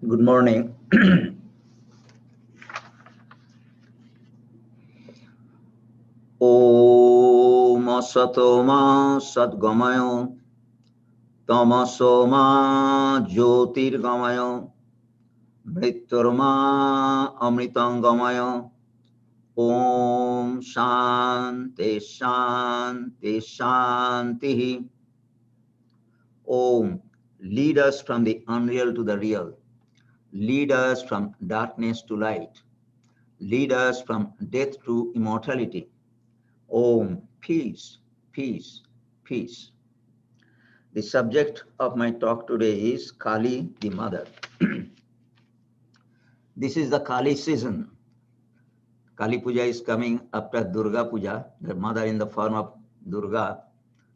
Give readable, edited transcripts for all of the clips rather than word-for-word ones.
Good morning. Om Asatoma Sadgamayo Tamasoma Jyotirgamayo Mriturma Amritangamayo Om Shanti Shanti Shanti. Om, lead us from the unreal to the real. Lead us from darkness to light. Lead us from death to immortality. Om, peace, peace, peace. The subject of my talk today is Kali, the mother. This is the Kali season. Kali Puja is coming after Durga Puja, the mother in the form of Durga.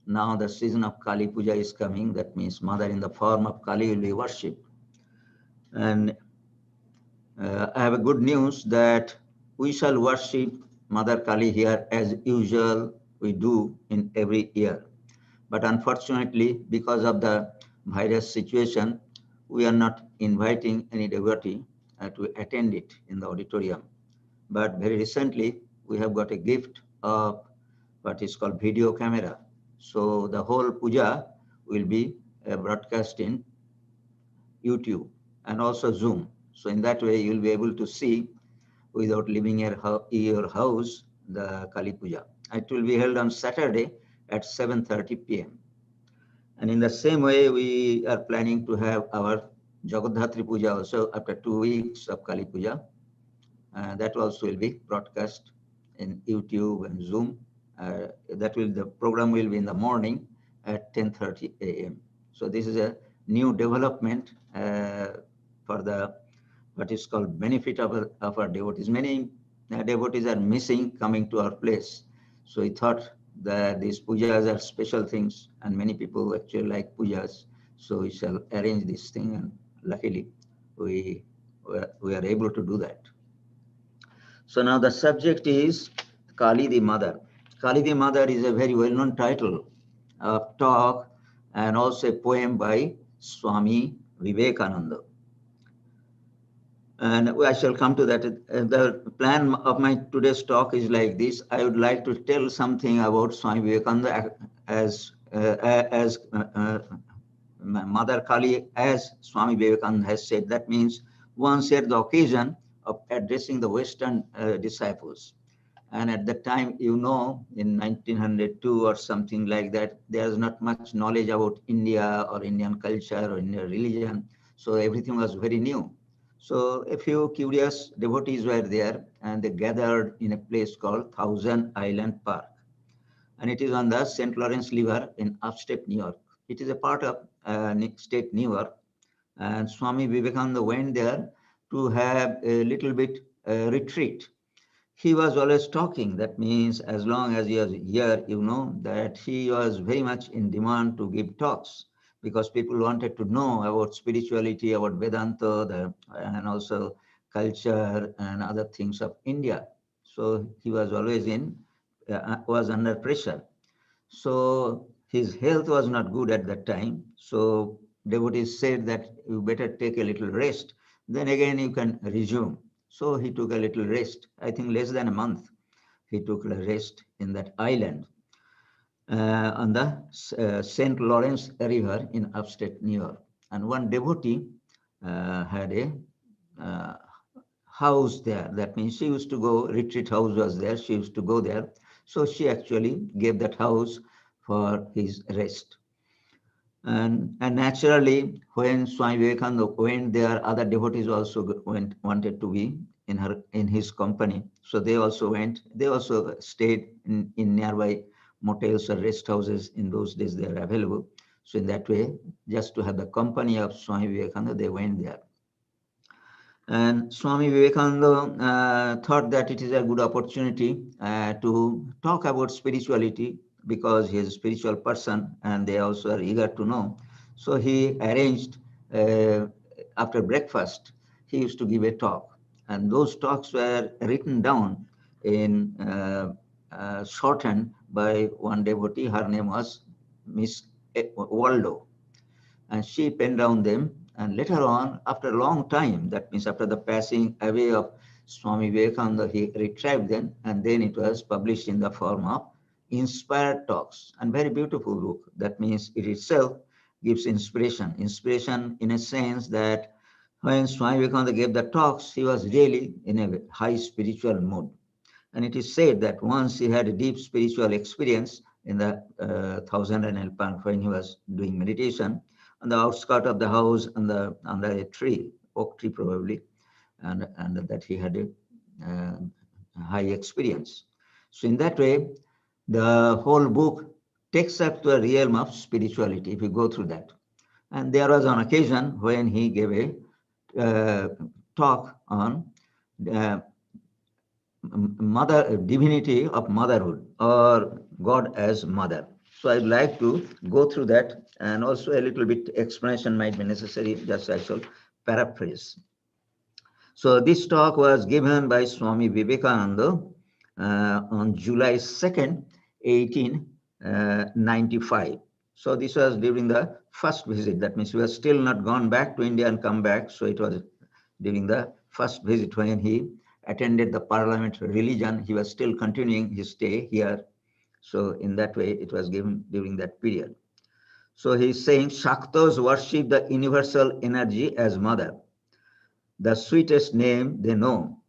Now the season of Kali Puja is coming. That means mother in the form of Kali will be worshipped. And I have a good news that we shall worship Mother Kali here as usual we do in every year. But unfortunately, because of the virus situation, we are not inviting any devotee to attend it in the auditorium. But very recently, we have got a gift of what is called video camera. So the whole puja will be broadcast in YouTube and also Zoom. So in that way, you'll be able to see without leaving your house the Kali Puja. It will be held on Saturday at 7:30 p.m. And in the same way, we are planning to have our Jagadhatri Puja also after 2 weeks of Kali Puja. That also will be broadcast in YouTube and Zoom. The program will be in the morning at 10:30 a.m. So this is a new development for the what is called benefit of our devotees. Many devotees are missing coming to our place. So we thought that these pujas are special things and many people actually like pujas. So we shall arrange this thing, and luckily we are able to do that. So now the subject is Kali the Mother. Kali the Mother is a very well-known title of talk and also a poem by Swami Vivekananda. And I shall come to that. The plan of my today's talk is like this. I would like to tell something about Swami Vivekananda as Mother Kali, as Swami Vivekananda has said. That means once at the occasion of addressing the Western disciples. And at that time, in 1902 or something like that, there's not much knowledge about India or Indian culture or Indian religion. So everything was very new. So a few curious devotees were there, and they gathered in a place called Thousand Island Park. And it is on the St. Lawrence River in upstate New York. It is a part of state New York. And Swami Vivekananda went there to have a little bit retreat. He was always talking. That means as long as he was here, that he was very much in demand to give talks because people wanted to know about spirituality, about Vedanta, and also culture and other things of India. So he was always was under pressure. So his health was not good at that time. So devotees said that you better take a little rest. Then again you can resume. So he took a little rest. I think less than a month. He took a rest in that island on the St. Lawrence River in upstate New York. And one devotee had a house there. That means she used to go, retreat house was there. She used to go there. So she actually gave that house for his rest. And naturally, when Swami Vivekananda went there, other devotees also wanted to be in his company. So they also went. They also stayed in nearby motels or rest houses. In those days, they are available. So in that way, just to have the company of Swami Vivekananda, they went there. And Swami Vivekananda thought that it is a good opportunity to talk about spirituality because he is a spiritual person and they also are eager to know. So he arranged, after breakfast, he used to give a talk. And those talks were written down in shorthand by one devotee. Her name was Miss Waldo. And she penned down them and later on, after a long time, that means after the passing away of Swami Vivekananda, he retrieved them, and then it was published in the form of Inspired Talks, and very beautiful book. That means it itself gives inspiration. Inspiration in a sense that when Swami Vivekananda gave the talks, he was really in a high spiritual mood. And it is said that once he had a deep spiritual experience in the Thousand and Elpan when he was doing meditation on the outskirts of the house under a tree, oak tree probably, and that he had a high experience. So in that way, the whole book takes up to a realm of spirituality if you go through that. And there was an occasion when he gave a talk on mother, divinity of motherhood, or God as mother. So I'd like to go through that, and also a little bit explanation might be necessary, just I shall paraphrase. So this talk was given by Swami Vivekananda on July 2nd, 1895. So this was during the first visit. That means we have still not gone back to India and come back. So it was during the first visit when he attended the Parliament religion. He was still continuing his stay here. So in that way, it was given during that period. So he's saying Shaktas worship the universal energy as mother, the sweetest name they know.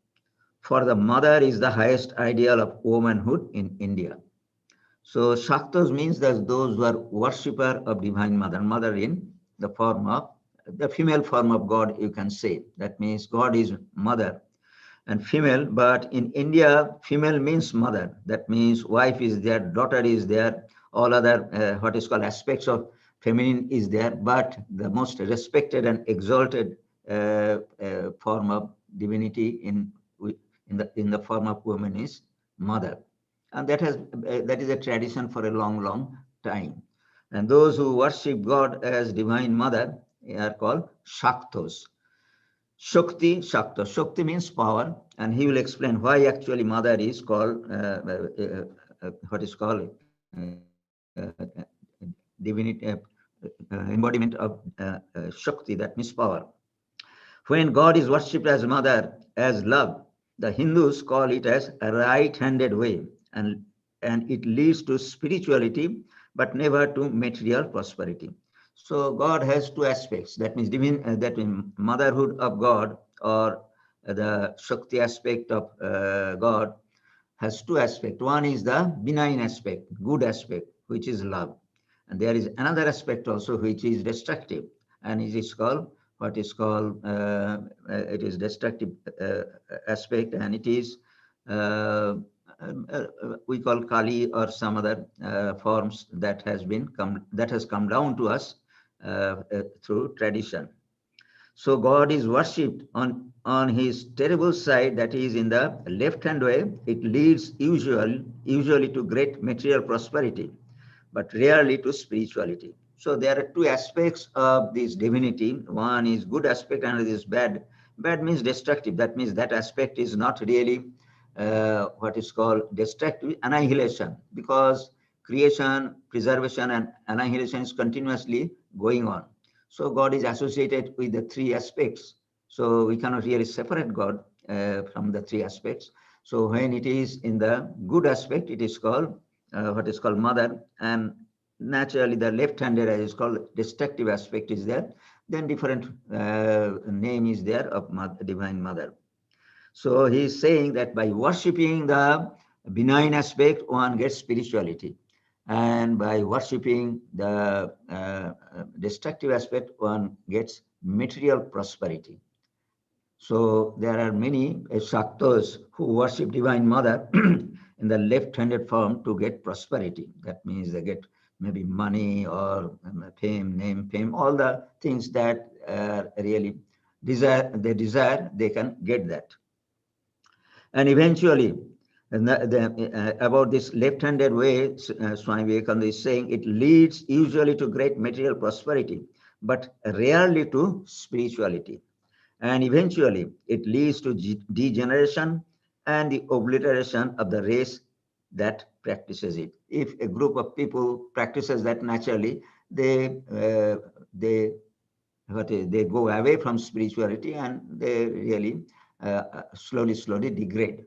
For the mother is the highest ideal of womanhood in India. So Shaktas means that those who are worshipper of Divine Mother, mother in the form of, the female form of God, you can say. That means God is mother and female, but in India, female means mother. That means wife is there, daughter is there, all other what is called aspects of feminine is there, but the most respected and exalted form of divinity in the form of woman is mother. And that is a tradition for a long time. And those who worship God as Divine Mother are called Shaktas. Shakti, Shakta. Shakti means power, and he will explain why actually mother is called what is called divinity, embodiment of Shakti, that means power. When God is worshipped as mother, as love, the Hindus call it as a right-handed way, and it leads to spirituality, but never to material prosperity. So God has two aspects. That means that means motherhood of God, or the Shakti aspect of God, has two aspects. One is the benign aspect, good aspect, which is love. And there is another aspect also which is destructive, and it is called what is called it is destructive aspect, and it is we call Kali or some other forms that has come down to us through tradition. So God is worshipped on his terrible side, that is in the left-hand way. It leads usually to great material prosperity, but rarely to spirituality. So there are two aspects of this divinity. One is good aspect, and another is bad. Bad means destructive. That means that aspect is not really what is called destructive, annihilation, because creation, preservation, and annihilation is continuously going on. So God is associated with the three aspects. So we cannot really separate God from the three aspects. So when it is in the good aspect, it is called what is called mother, and naturally the left-handed is called destructive aspect is there. Then different name is there of Divine Mother. So he is saying that by worshipping the benign aspect, one gets spirituality, and by worshipping the destructive aspect, one gets material prosperity. So there are many Shaktas who worship Divine Mother in the left-handed form to get prosperity. That means they get maybe money or fame, name, fame, all the things that really desire, they can get that. And eventually, about this left-handed way, Swami Vivekananda is saying it leads usually to great material prosperity, but rarely to spirituality. And eventually, it leads to degeneration and the obliteration of the race that practices it. If a group of people practices that naturally, they they go away from spirituality and they really slowly degrade.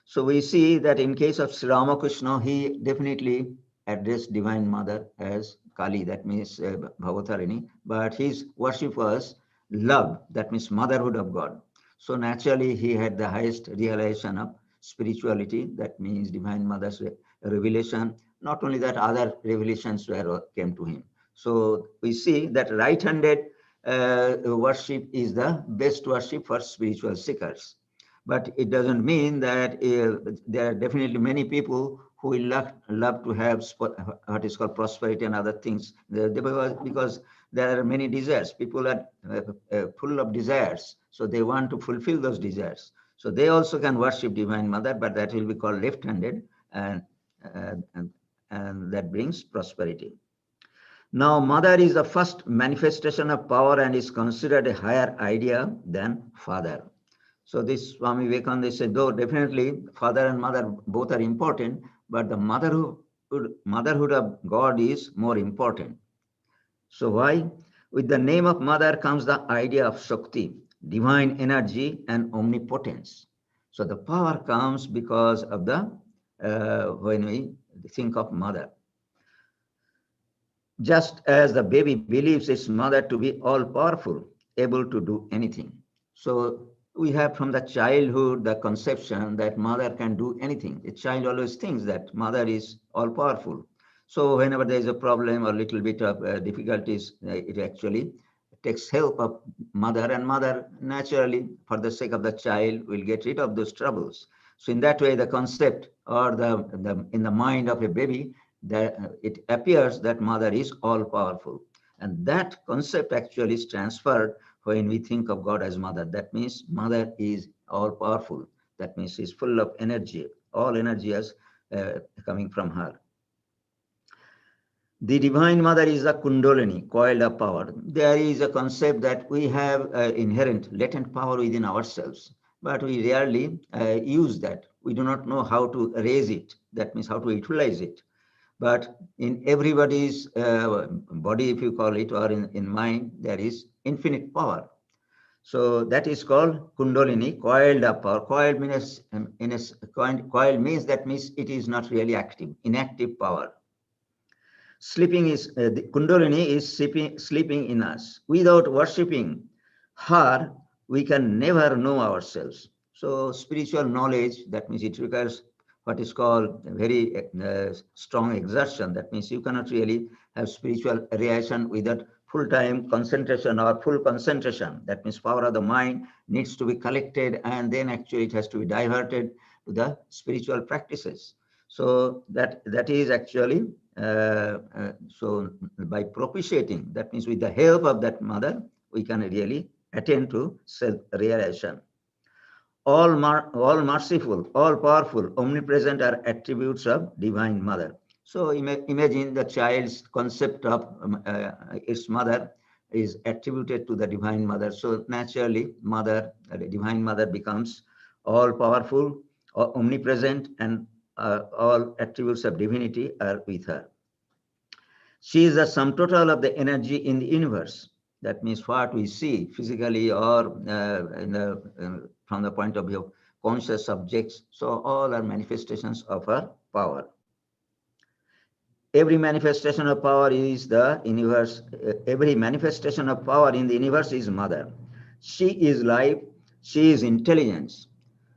So we see that in case of Sri Ramakrishna, he definitely addressed Divine Mother as Kali, that means Bhavatarini, but his worship was love, that means motherhood of God. So naturally, he had the highest realization of spirituality, that means Divine Mother's revelation. Not only that, other revelations came to him. So we see that right-handed worship is the best worship for spiritual seekers. But it doesn't mean that there are definitely many people who will love to have what is called prosperity and other things, because there are many desires. People are full of desires, so they want to fulfill those desires. So they also can worship Divine Mother, but that will be called left-handed, and, uh, and, and that brings prosperity. Now, Mother is the first manifestation of power and is considered a higher idea than Father. So this Swami Vivekananda said, though definitely father and mother both are important, but the motherhood of God is more important. So why? With the name of mother comes the idea of Shakti, divine energy and omnipotence. So the power comes because of the, when we think of mother. Just as the baby believes its mother to be all powerful, able to do anything. So we have from the childhood the conception that mother can do anything. A child always thinks that mother is all powerful. So whenever there is a problem or little bit of difficulties, it actually takes help of mother, and mother naturally, for the sake of the child, will get rid of those troubles. So in that way, the concept or the in the mind of a baby, that it appears that mother is all powerful. And that concept actually is transferred when we think of God as mother. That means mother is all powerful. That means she's full of energy. All energy is coming from her. The Divine Mother is the Kundalini, coiled up power. There is a concept that we have inherent, latent power within ourselves, but we rarely use that. We do not know how to raise it. That means how to utilize it. But in everybody's body, if you call it, or in mind, there is infinite power. So that is called Kundalini, coiled up power. Coiled means, coiled means, that means it is not really active, inactive power. Sleeping is, the Kundalini is sleeping in us. Without worshipping her, we can never know ourselves. So spiritual knowledge, that means it requires what is called a very strong exertion. That means you cannot really have spiritual reaction without full-time concentration or full concentration. That means power of the mind needs to be collected, and then actually it has to be diverted to the spiritual practices. So that is actually, so by propitiating, that means with the help of that mother, we can really attain to self-realization. All merciful, all powerful, omnipresent are attributes of Divine Mother. So imagine the child's concept of its mother is attributed to the Divine Mother. So naturally, Mother, the Divine Mother becomes all powerful, omnipresent, and all attributes of divinity are with her. She is the sum total of the energy in the universe. That means what we see physically or from the point of view of conscious subjects. So all are manifestations of her power. Every manifestation of power is the universe. Every manifestation of power in the universe is mother. She is life. She is intelligence.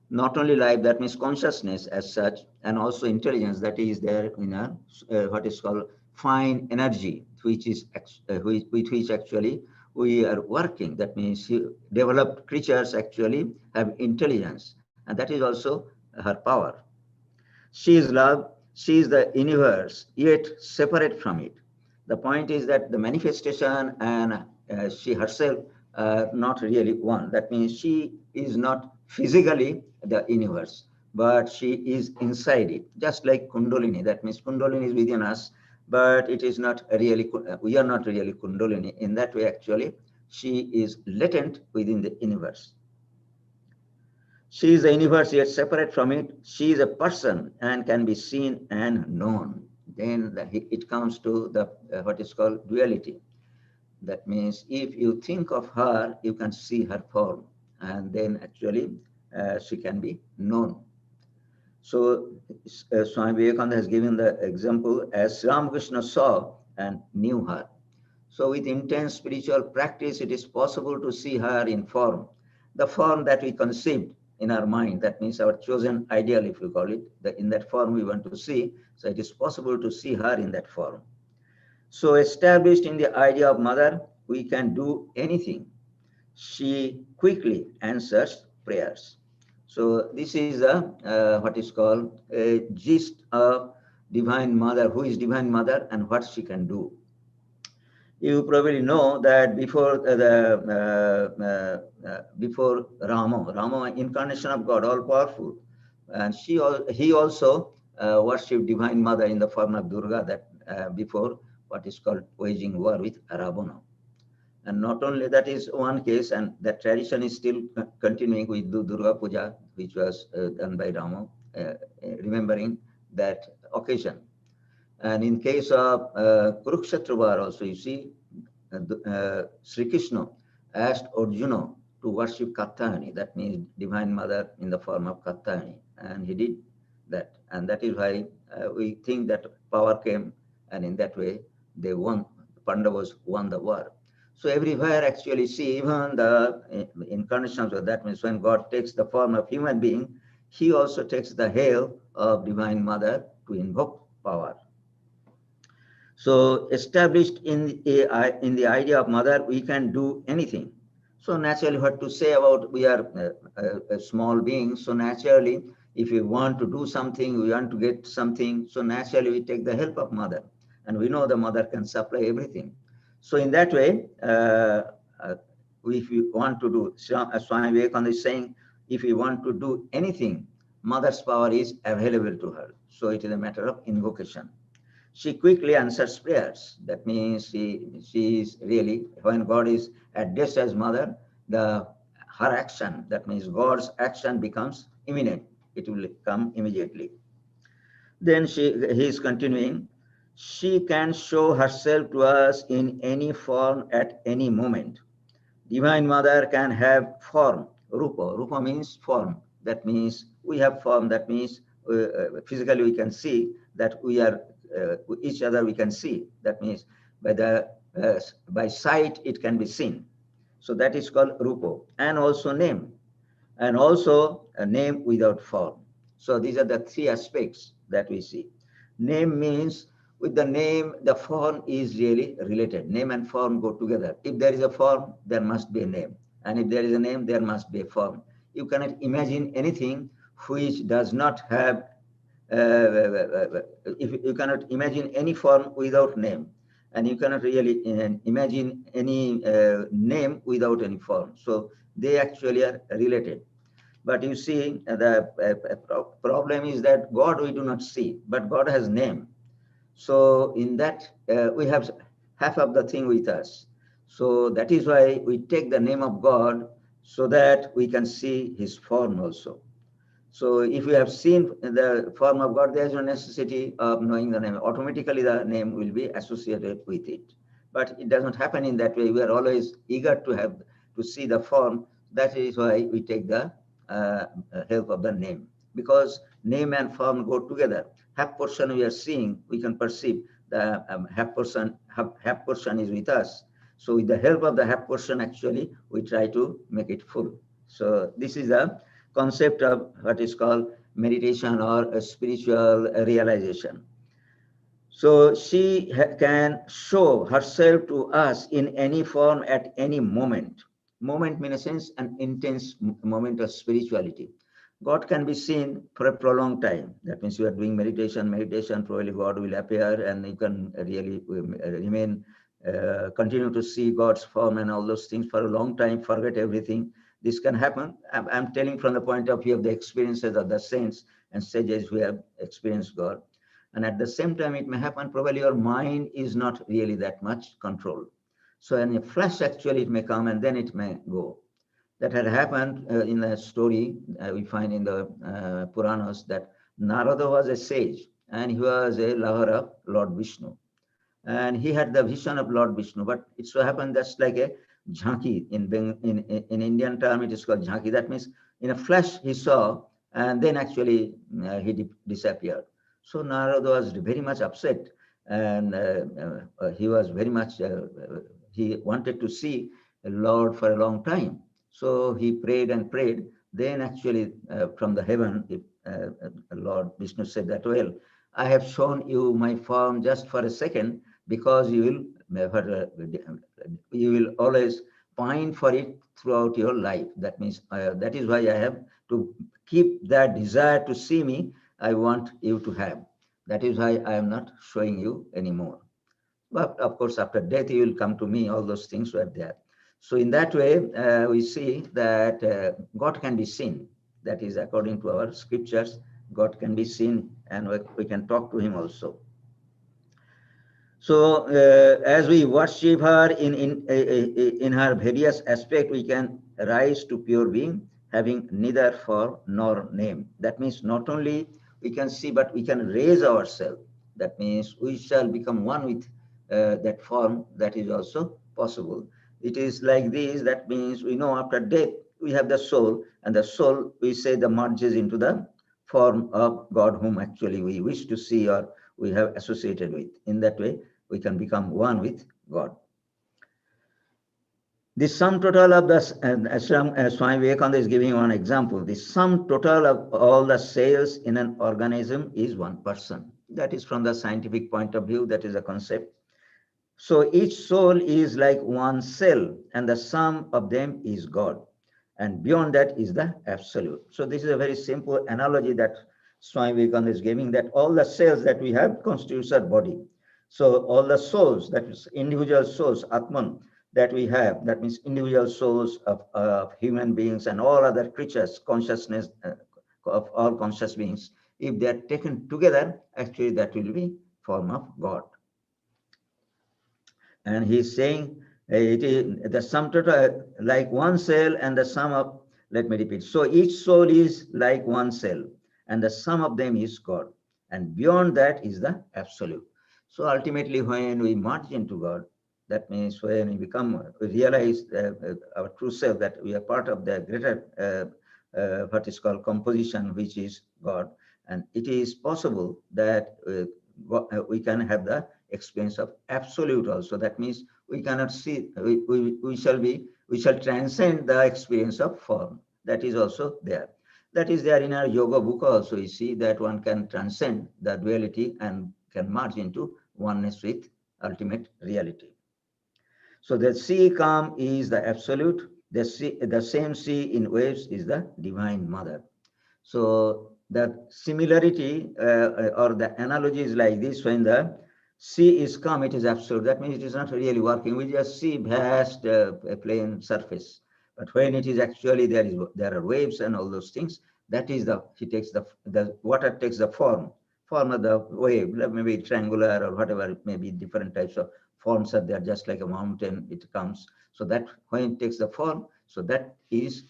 Not only life, that means consciousness as such, and also intelligence that is there in a what is called fine energy, which is with which actually we are working. That means developed creatures actually have intelligence, and that is also her power. She is love. She is the universe, yet separate from it. The point is that the manifestation and she herself are not really one. That means she is not physically the universe, but she is inside it, just like Kundalini. That means Kundalini is within us, but it is not really, we are not really Kundalini. In that way, actually, she is latent within the universe. She is the universe yet separate from it. She is a person and can be seen and known. Then it comes to the what is called duality. That means if you think of her, you can see her form, and then actually she can be known. So Swami Vivekananda has given the example as Ramakrishna saw and knew her. So with intense spiritual practice, it is possible to see her in form, the form that we conceived in our mind. That means our chosen ideal, if you call it, that in that form we want to see. So it is possible to see her in that form. So established in the idea of mother, we can do anything. She quickly answers prayers. So this is what is called a gist of Divine Mother, who is Divine Mother and what she can do. You probably know that before Rama, incarnation of God, all powerful, and he also worshipped Divine Mother in the form of Durga. That before what is called waging war with Ravana. And not only that is one case, and that tradition is still continuing with the Durga Puja, which was done by Rama, remembering that occasion. And in case of Kurukshetra war also, you see, Sri Krishna asked Arjuna to worship Katyayani, that means Divine Mother in the form of Katyayani, and he did that. And that is why we think that power came, and in that way they won, Pandavas won the war. So everywhere actually see, even the incarnations of that means when God takes the form of human being, he also takes the hail of Divine Mother to invoke power. So established in the idea of mother, we can do anything. So naturally, what to say about we are a small beings. So naturally, if we want to do something, we want to get something. So naturally, we take the help of mother, and we know the mother can supply everything. So in that way, if you want to do, Swami Vivekananda is saying, if you want to do anything, mother's power is available to her. So it is a matter of invocation. She quickly answers prayers. That means she is really, when God is addressed as mother, her action, that means God's action becomes imminent. It will come immediately. Then he is continuing, she can show herself to us in any form at any moment. Divine Mother can have form, rupa. Rupa means form. That means we have form. That means physically we can see that we are each other. We can see. That means by sight it can be seen. So that is called rupa, and also name, and also a name without form. So these are the three aspects that we see. Name means with the name, the form is really related. Name and form go together. If there is a form, there must be a name. And if there is a name, there must be a form. You cannot imagine anything which does not have, if you cannot imagine any form without name. And you cannot really imagine any name without any form. So they actually are related. But you see, the problem is that God we do not see, but God has name. So in that, we have half of the thing with us. So that is why we take the name of God so that we can see his form also. So if we have seen the form of God, there is no necessity of knowing the name. Automatically the name will be associated with it. But it doesn't happen in that way. We are always eager to see the form. That is why we take the help of the name. Because name and form go together. Half portion we are seeing, we can perceive the half portion is with us. So with the help of the half portion, actually, we try to make it full. So this is a concept of what is called meditation or a spiritual realization. So she can show herself to us in any form at any moment. Moment means, in a sense, an intense moment of spirituality. God can be seen for a prolonged time. That means you are doing meditation, probably God will appear and you can really remain, continue to see God's form and all those things for a long time, forget everything. This can happen. I'm telling from the point of view of the experiences of the saints and sages who have experienced God. And at the same time, it may happen, probably your mind is not really that much controlled. So in a flash, actually, it may come and then it may go. That had happened in a story we find in the Puranas, that Narada was a sage and he was a lover of Lord Vishnu. and he had the vision of Lord Vishnu. But it so happened that's like a jhanki. In Indian term, it is called jhanki. That means in a flash he saw, and then actually he disappeared. So Narada was very much upset, and he was very much, he wanted to see the Lord for a long time. So he prayed and prayed. Then actually from the heaven, Lord Vishnu said that, well, I have shown you my form just for a second because you will always pine for it throughout your life. That means that is why I have to keep that desire to see me. I want you to have. That is why I am not showing you anymore. But of course, after death, you will come to me. All those things were there. So in that way, we see that God can be seen. That is according to our scriptures. God can be seen, and we can talk to him also. So as we worship her in her various aspects, we can rise to pure being, having neither form nor name. That means not only we can see, but we can raise ourselves. That means we shall become one with that form. That is also possible. It is like this. That means we know after death we have the soul, and the soul, we say, the merges into the form of God, whom actually we wish to see or we have associated with. In that way, we can become one with God. The sum total of the, Swami Vivekananda is giving one example, the sum total of all the cells in an organism is one person. That is from the scientific point of view, that is a concept. So each soul is like one cell, and the sum of them is God. And beyond that is the absolute. So this is a very simple analogy that Swami Vivekananda is giving, that all the cells that we have constitutes our body. So all the souls, that is individual souls, Atman, that we have, that means individual souls of human beings and all other creatures, consciousness of all conscious beings, if they are taken together, actually that will be form of God. And he's saying it is the sum total like one cell, and the sum of, let me repeat, so each soul is like one cell, and the sum of them is God, and beyond that is the absolute. So ultimately when we merge into God, that means when we realize our true self, that we are part of the greater what is called composition, which is God, and it is possible that we can have the experience of absolute also. That means we cannot see, we shall transcend the experience of form. That is also there. That is there in our yoga book also. You see that one can transcend the duality and can merge into oneness with ultimate reality. So the sea calm is the absolute. The same sea in waves is the divine mother. So the similarity or the analogy is like this: when the sea is calm, it is absolute. That means it is not really working. We just see vast plain surface. But when it is actually there are waves and all those things, that is the water takes the form of the wave, maybe triangular or whatever it may be. Different types of forms are there, just like a mountain it comes. So that when it takes the form, so that is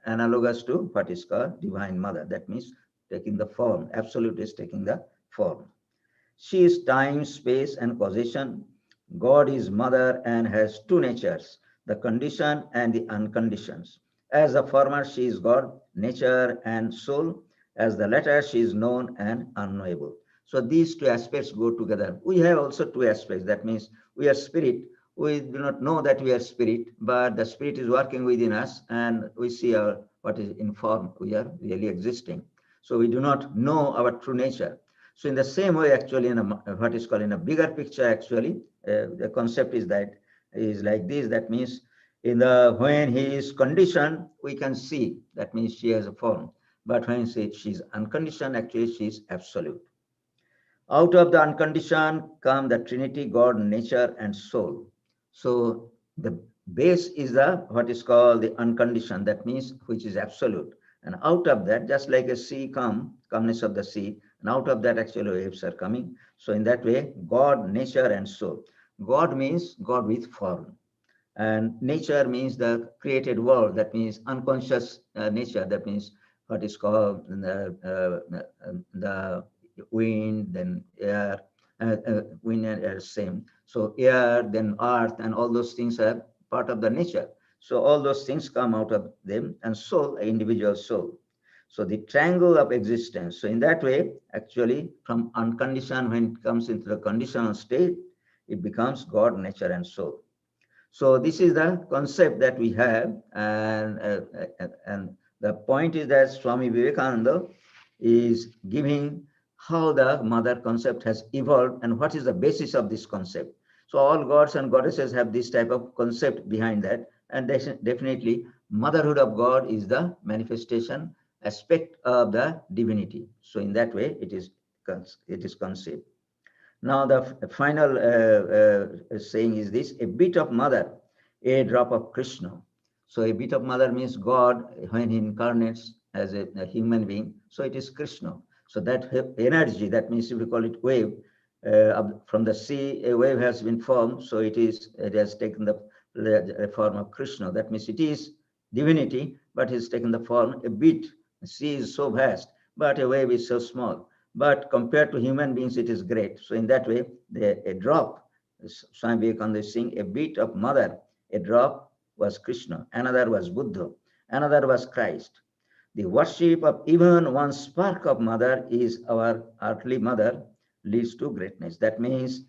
analogous to what is called divine mother. That means taking the form. Absolute is taking the form. She is time, space, and causation. God is mother and has two natures, the conditioned and the unconditioned. As the former, she is God, nature and soul. As the latter, she is known and unknowable. So these two aspects go together. We have also two aspects. That means we are spirit. We do not know that we are spirit, but the spirit is working within us, and we see what is in form. We are really existing. So we do not know our true nature. So in the same way, actually, in what is called in a bigger picture, actually, the concept is like this. That means when he is conditioned, we can see. That means she has a form. But when she's unconditioned, actually she is absolute. Out of the unconditioned come the Trinity, God, nature, and soul. So the base is what is called the unconditioned. That means which is absolute. And out of that, just like a sea calmness of the sea, and out of that actually waves are coming. So in that way, God, nature, and soul. God means God with form. And nature means the created world. That means unconscious nature. That means what is called the wind, then air, wind and air same. So air, then earth, and all those things are part of the nature. So all those things come out of them, and soul, an individual soul. So the triangle of existence. So in that way, actually, from unconditioned, when it comes into the conditional state, it becomes God, nature, and soul. So this is the concept that we have, and the point is that Swami Vivekananda is giving how the mother concept has evolved and what is the basis of this concept. So all gods and goddesses have this type of concept behind that, and definitely motherhood of God is the manifestation aspect of the divinity. So in that way, it is conceived. Now the final saying is this: a bit of mother, a drop of Krishna. So a bit of mother means God when he incarnates as a human being. So it is Krishna. So that energy, that means if we call it wave, from the sea, a wave has been formed. So it has taken the form of Krishna. That means it is divinity, but it's taken the form a bit. The sea is so vast, but a wave is so small. But compared to human beings, it is great. So in that way, a drop, Swami Vivekananda is saying, a bit of mother, a drop was Krishna, another was Buddha, another was Christ. The worship of even one spark of mother is our earthly mother leads to greatness. That means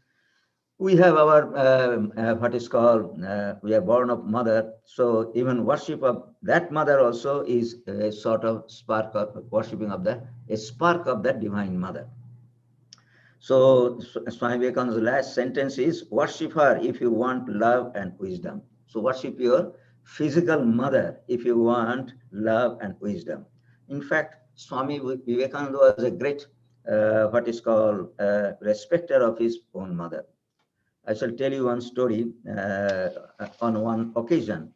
we have our what is called we are born of mother, so even worship of that mother also is a sort of spark of worshipping of a spark of that divine mother. So Swami Vivekananda's last sentence is, worship her if you want love and wisdom. So worship your physical mother if you want love and wisdom. In fact, Swami Vivekananda was a great what is called respecter of his own mother. I shall tell you one story on one occasion.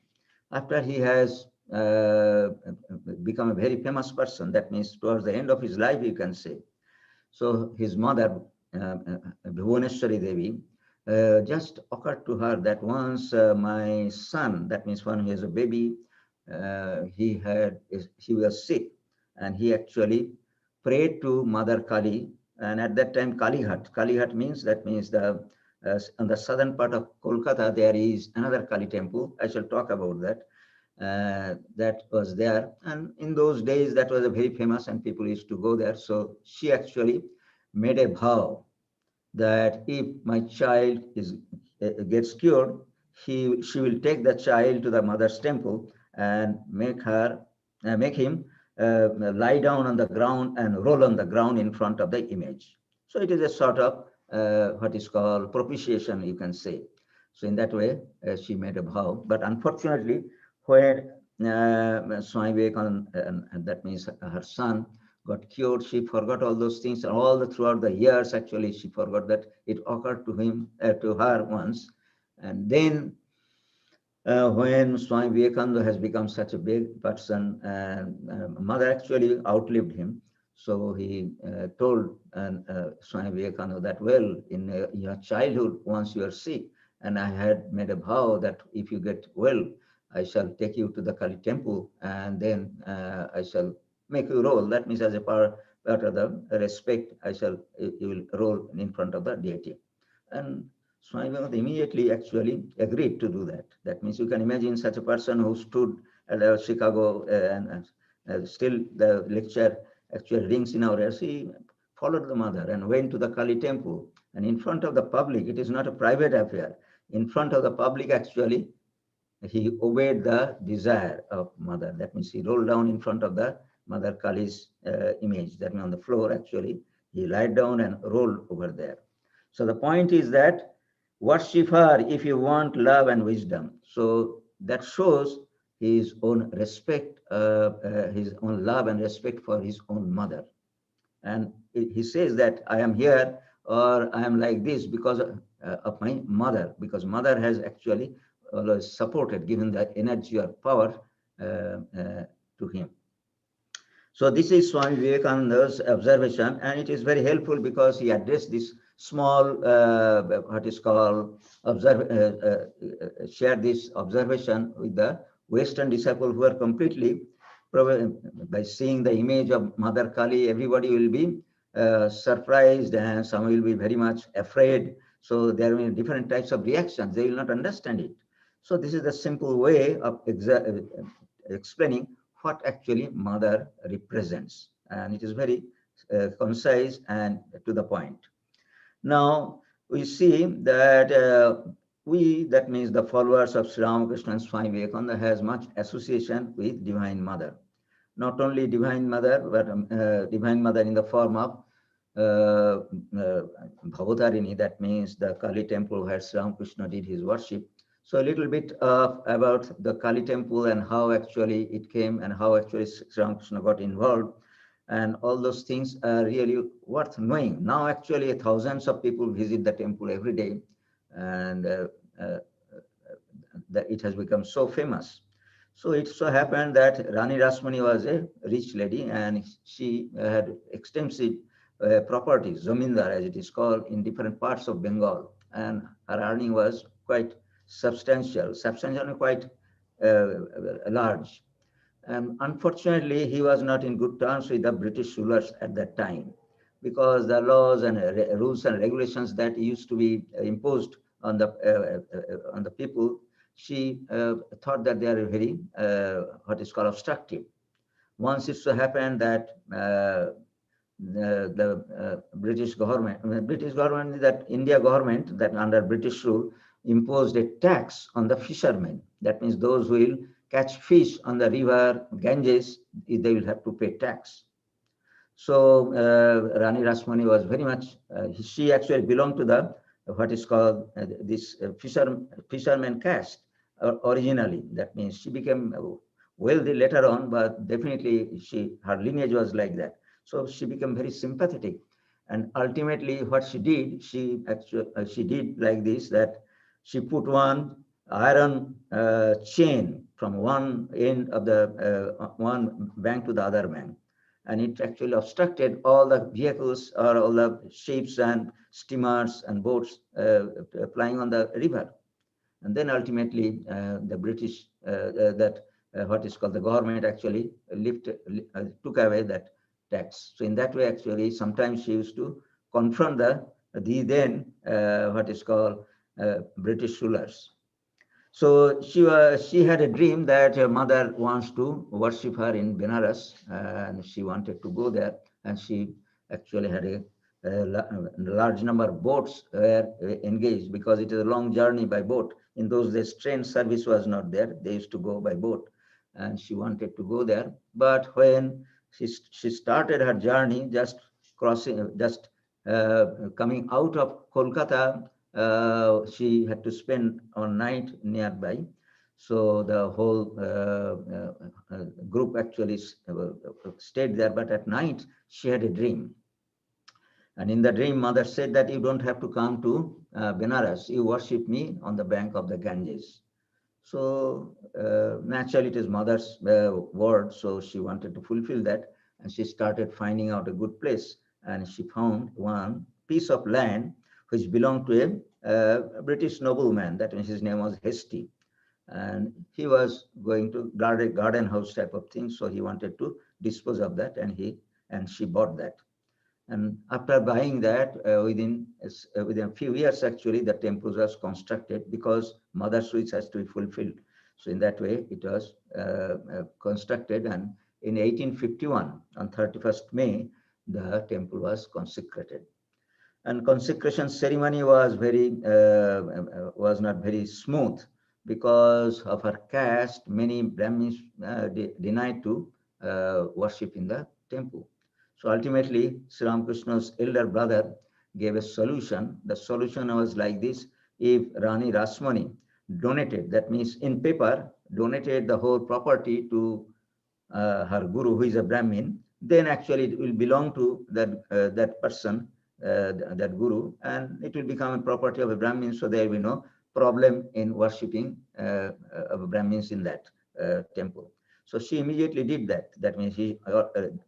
After he has become a very famous person, that means towards the end of his life, you can say. So his mother, Bhuvaneshwari Devi, just occurred to her that once my son, that means when he was a baby, he was sick, and he actually prayed to Mother Kali. And at that time, Kalighat means, that means on the southern part of Kolkata, there is another Kali temple. I shall talk about that. That was there. And in those days, that was a very famous, and people used to go there. So she actually made a vow that if my child gets cured, she will take the child to the mother's temple and make him lie down on the ground and roll on the ground in front of the image. So it is a sort of what is called propitiation, you can say. So in that way, she made a vow. But unfortunately, when Swami Vivekananda, and that means her son, got cured, she forgot all those things. And throughout the years, actually, she forgot that it occurred to her once. And then when Swami Vivekananda has become such a big person, mother actually outlived him. So he told Swami Vivekananda that, well, in your childhood, once you are sick, and I had made a vow that if you get well, I shall take you to the Kali temple, and then I shall make you roll. That means as a part of the respect, you will roll in front of the deity. And Swami Vivekananda immediately actually agreed to do that. That means you can imagine such a person who stood at Chicago and still the lecture actually rings in our ears. He followed the mother and went to the Kali temple. And in front of the public, it is not a private affair. In front of the public, actually, he obeyed the desire of mother. That means he rolled down in front of the Mother Kali's image. That means on the floor, actually, he lied down and rolled over there. So the point is that worship her if you want love and wisdom. So that shows his own respect, his own love and respect for his own mother. And he says that I am here or I am like this because of my mother, because mother has actually always supported, given the energy or power to him. So this is Swami Vivekananda's observation, and it is very helpful because he addressed this small, what is called, shared this observation with the Western disciples who are completely, by seeing the image of Mother Kali, everybody will be surprised, and some will be very much afraid. So there will be different types of reactions. They will not understand it. So this is the simple way of explaining what actually mother represents. And it is very concise and to the point. Now, we see that that means the followers of Sri Ramakrishna and Swami Vivekananda, has much association with Divine Mother. Not only Divine Mother, but Divine Mother in the form of Bhavatarini, that means the Kali temple where Sri Ramakrishna did his worship. So a little bit about the Kali temple and how actually it came and how actually Sri Ramakrishna got involved. And all those things are really worth knowing. Now actually thousands of people visit the temple every day, and it has become so famous. So it so happened that Rani Rasmani was a rich lady, and she had extensive properties, zamindar as it is called, in different parts of Bengal, and her earning was quite substantial and quite large. And unfortunately, he was not in good terms with the British rulers at that time, because the laws and rules and regulations that used to be imposed on the people, she thought that they are very what is called obstructive. Once it so happened that the British government, that India government, that under British rule, imposed a tax on the fishermen. That means those who will catch fish on the river Ganges, they will have to pay tax. So Rani Rasmani was very much, she actually belonged to the what is called this fisherman caste originally. That means she became wealthy later on, but definitely her lineage was like that. So she became very sympathetic, and ultimately what she did, she did like this, that she put one iron chain from one end of the one bank to the other bank, and it actually obstructed all the vehicles or all the ships and steamers and boats plying on the river. And then ultimately the British, what is called the government, actually took away that tax. So in that way, actually, sometimes she used to confront the then what is called British rulers. So she had a dream that her mother wants to worship her in Benares, and she wanted to go there. And she actually had a large number of boats were engaged, because it is a long journey by boat. In those days, train service was not there. They used to go by boat, and she wanted to go there. But when she started her journey, just coming out of Kolkata, she had to spend a night nearby. So the whole group actually stayed there. But at night, she had a dream. And in the dream, mother said that you don't have to come to Benares. You worship me on the bank of the Ganges. So naturally, it is mother's word. So she wanted to fulfill that. And she started finding out a good place. And she found one piece of land which belonged to a British nobleman. That means his name was Hasty. And he was going to guard a garden house type of thing. So he wanted to dispose of that, and she bought that. And after buying that, within a few years, actually, the temple was constructed, because mother's wish has to be fulfilled. So in that way, it was constructed. And in 1851, on 31st May, the temple was consecrated. And consecration ceremony was not very smooth, because of her caste. Many Brahmins denied to worship in the temple. So ultimately, Sri Ramakrishna's elder brother gave a solution. The solution was like this: if Rani Rasmani donated, that means in paper, donated the whole property to her guru, who is a Brahmin, then actually it will belong to that person, that guru, and it will become a property of a Brahmin. So there will be no problem in worshipping of Brahmins in that temple. So she immediately did that. That means she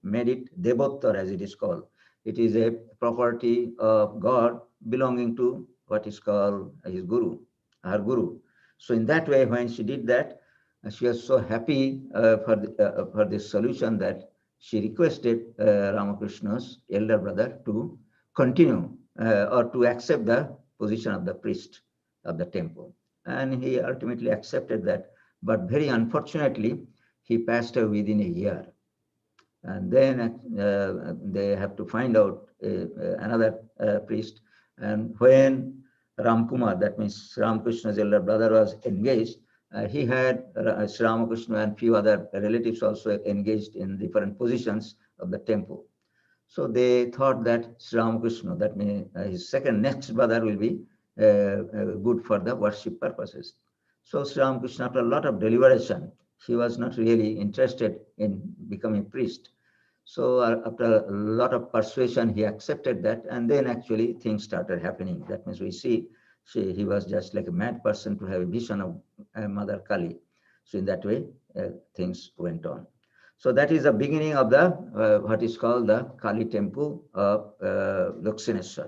made it Devottar, as it is called. It is a property of God belonging to what is called his guru, her guru. So in that way, when she did that, she was so happy for this solution, that she requested Ramakrishna's elder brother to continue or to accept the position of the priest of the temple. And he ultimately accepted that. But very unfortunately, he passed away within a year. And then they have to find out another priest. And when Ramkumar, that means Ramakrishna's elder brother, was engaged, he had Sri Ramakrishna and few other relatives also engaged in different positions of the temple. So they thought that Sri Ramakrishna, that means his second next brother, will be good for the worship purposes. So Sri Ramakrishna, after a lot of deliberation, he was not really interested in becoming priest. So after a lot of persuasion, he accepted that, and then actually things started happening. That means we see he was just like a mad person to have a vision of Mother Kali. So in that way, things went on. So that is the beginning of the what is called the Kali temple of Luxemis.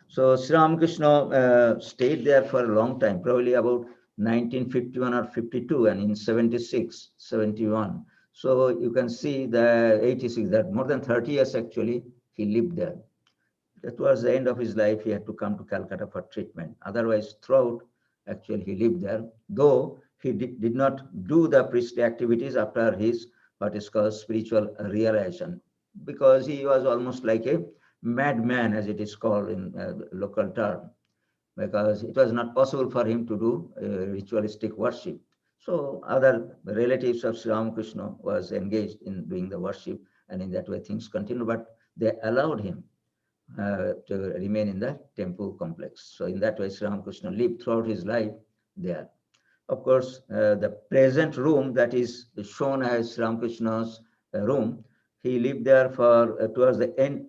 So Sri Ramakrishna stayed there for a long time, probably about 1951 or 52, and in 76, 71. So you can see the 86, that more than 30 years actually he lived there. That was the end of his life. He had to come to Calcutta for treatment. Otherwise, throughout, actually, he lived there, though he did not do the priestly activities after his what is called spiritual realization, because he was almost like a madman, as it is called in local term, because it was not possible for him to do ritualistic worship. So other relatives of Sri Ramakrishna was engaged in doing the worship, and in that way things continue, but they allowed him to remain in the temple complex. So in that way, Sri Ramakrishna lived throughout his life there. Of course, the present room that is shown as Sri Ramakrishna's room, he lived there for towards the end,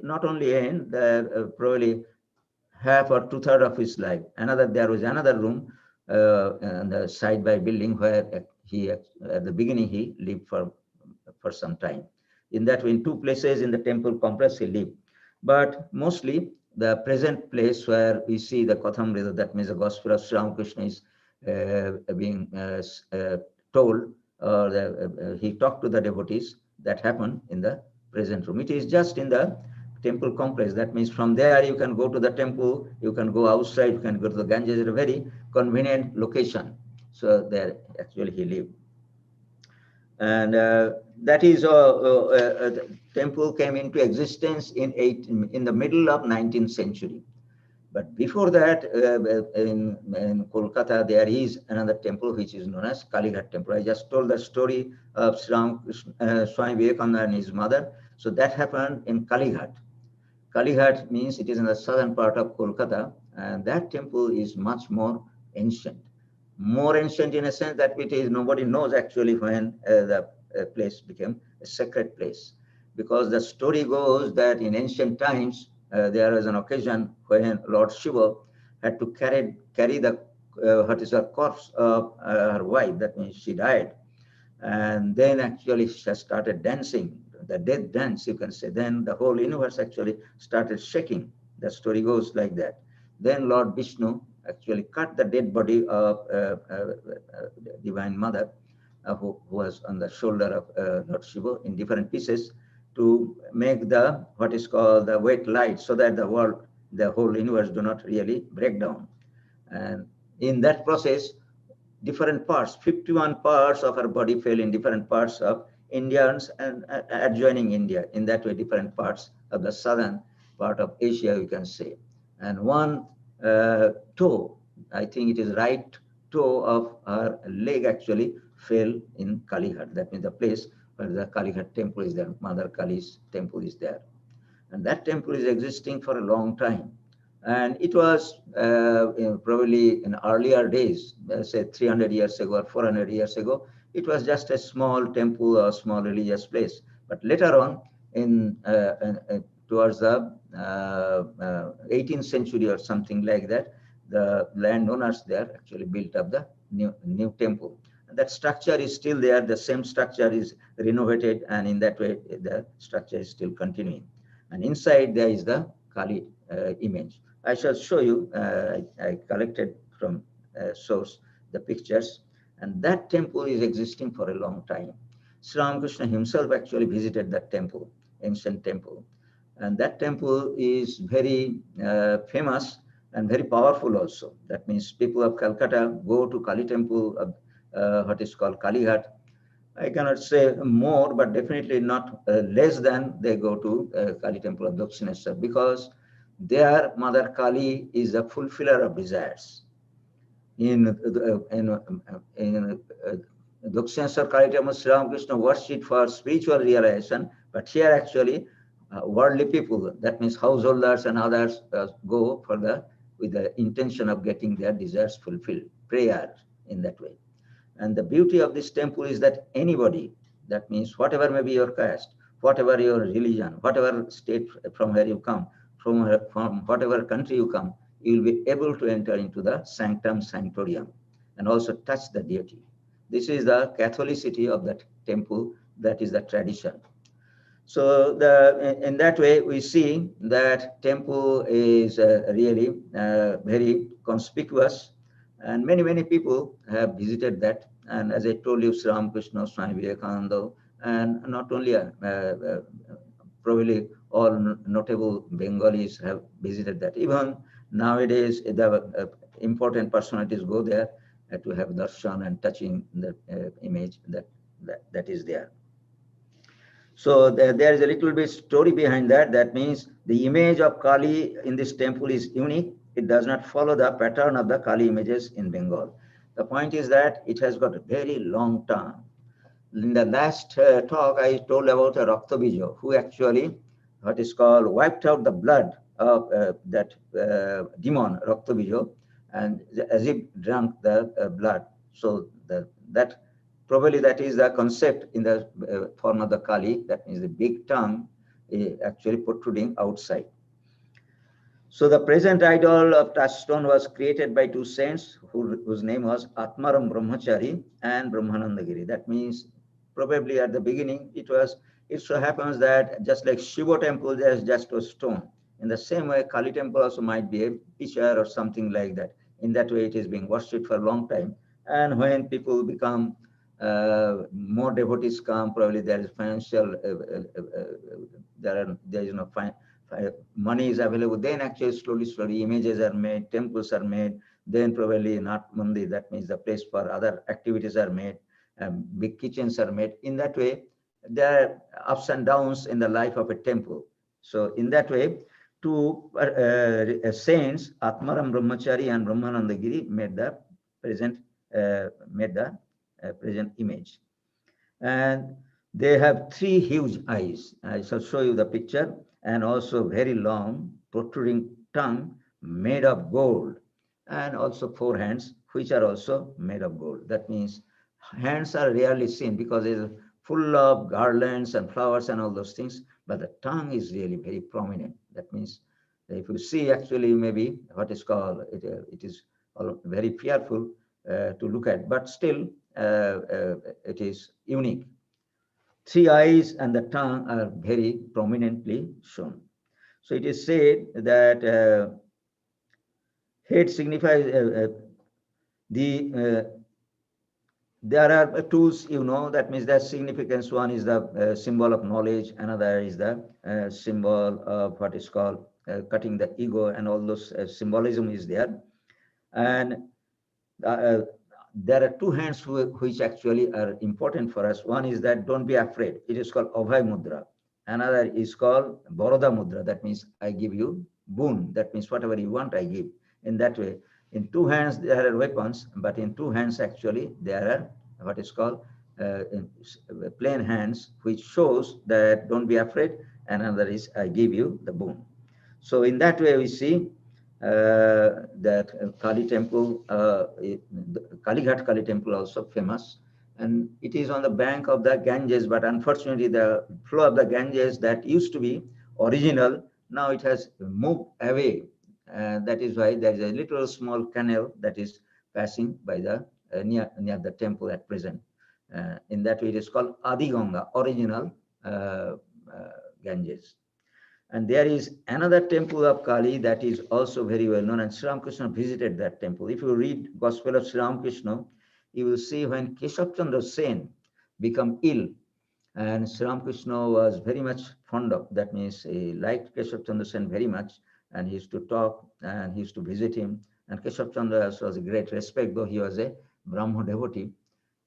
not only end, probably half or two-thirds of his life. There was another room on the side by building where he, at the beginning, he lived for some time. In that way, in two places in the temple complex, he lived. But mostly the present place where we see the Kathamrita, that means the Gospel of Sri Ramakrishna, is being told, or he talked to the devotees, that happened in the present room. It is just in the temple complex. That means from there you can go to the temple, you can go outside, you can go to the Ganges. It's a very convenient location. So there actually he lived. And that is the temple came into existence in the middle of 19th century. But before that, in Kolkata, there is another temple which is known as Kalighat Temple. I just told the story of Swami Vivekananda and his mother. So that happened in Kalighat. Kalighat means it is in the southern part of Kolkata, and that temple is much more ancient. More ancient in a sense that it is nobody knows actually when the place became a sacred place. Because the story goes that in ancient times, there was an occasion when Lord Shiva had to carry the what is her corpse of her wife. That means she died, and then actually she started dancing, the death dance, you can say. Then the whole universe actually started shaking. The story goes like that. Then Lord Vishnu actually cut the dead body of Divine Mother, who was on the shoulder of Lord Shiva, in different pieces, to make the what is called the wet light, so that the whole universe do not really break down. And in that process, different parts, 51 parts of her body fell in different parts of Indians and adjoining India. In that way, different parts of the southern part of Asia, you can say. And one toe, I think it is right toe of her leg actually fell in Kalighat. That means the place where the Kalighat temple is there, Mother Kali's temple is there. And that temple is existing for a long time. And it was probably in earlier days, say 300 years ago or 400 years ago, it was just a small temple or small religious place. But later on, towards the 18th century or something like that, the landowners there actually built up the new temple. And that structure is still there. The same structure is renovated, and in that way, the structure is still continuing. And inside there is the Kali image. I shall show you, I collected from source the pictures, and that temple is existing for a long time. Sri Ramakrishna himself actually visited that temple, ancient temple. And that temple is very famous and very powerful also. That means people of Calcutta go to Kali temple, what is called Kalighat. I cannot say more, but definitely not less than they go to Kali temple of Dakshineshwar, because their Mother Kali is a fulfiller of desires. In Dakshineshwar Kali temple, Sri Ramakrishna worshipped for spiritual realization, but here actually worldly people, that means householders and others, go for with the intention of getting their desires fulfilled, prayer in that way. And the beauty of this temple is that anybody, that means whatever may be your caste, whatever your religion, whatever state from where you come, from whatever country you come, you will be able to enter into the sanctum sanctorium and also touch the deity. This is the Catholicity of that temple, that is the tradition. So in that way, we see that temple is really very conspicuous, and many people have visited that. And as I told you, Sri Ramakrishna, Swami Vivekananda, and not only probably all notable Bengalis have visited that. Even nowadays, the important personalities go there to have darshan and touching the image that is there. So there is a little bit story behind that. That means the image of Kali in this temple is unique. It does not follow the pattern of the Kali images in Bengal. The point is that it has got a very long tongue. In the last talk, I told about a Raktabijo who actually, what is called, wiped out the blood of that demon, Raktabijo, and as if drank the blood. So that probably that is the concept in the form of the Kali, that means the big tongue actually protruding outside. So the present idol of touchstone was created by two saints whose name was Atmaram Brahmachari and Brahmanandagiri. That means probably at the beginning it so happens that just like Shiva temple, there's just a stone. In the same way, Kali temple also might be a pitcher or something like that. In that way, it is being worshipped for a long time. And when people become more devotees come, probably there is financial, there is no money is available, then actually slowly images are made, temples are made, then probably not Mandi, that means the place for other activities are made, big kitchens are made. In that way, there are ups and downs in the life of a temple. So in that way, two saints, Atmaram Brahmachari and Brahmanandagiri, made the present present image. And they have three huge eyes. I shall show you the picture, and also very long protruding tongue made of gold, and also four hands which are also made of gold. That means hands are rarely seen because it's full of garlands and flowers and all those things, but the tongue is really very prominent. That means if you see actually maybe what is called, it is very fearful to look at, but still it is unique. Three eyes and the tongue are very prominently shown. So it is said that head signifies there are tools, that means that significance. One is the symbol of knowledge, another is the symbol of what is called cutting the ego, and all those symbolism is there. And there are two hands which actually are important for us. One is that don't be afraid. It is called Abhay Mudra. Another is called Baroda Mudra. That means I give you boon. That means whatever you want, I give. In that way, in two hands there are weapons, but in two hands actually there are what is called plain hands, which shows that don't be afraid. And another is I give you the boon. So in that way we see that Kali temple, Kalighat Kali temple also famous, and it is on the bank of the Ganges, but unfortunately the flow of the Ganges that used to be original, now it has moved away. That is why there is a little small canal that is passing by the near the temple at present. In that way it is called Adi Ganga, original Ganges. And there is another temple of Kali that is also very well known, and Sri Ramakrishna visited that temple. If you read Gospel of Sri Ramakrishna, you will see when Keshav Chandra Sen become ill, And Sri Ramakrishna was very much fond of, that means he liked Keshav Chandra Sen very much, and he used to talk and he used to visit him. And Keshav Chandra was a great respect, though he was a Brahmo devotee.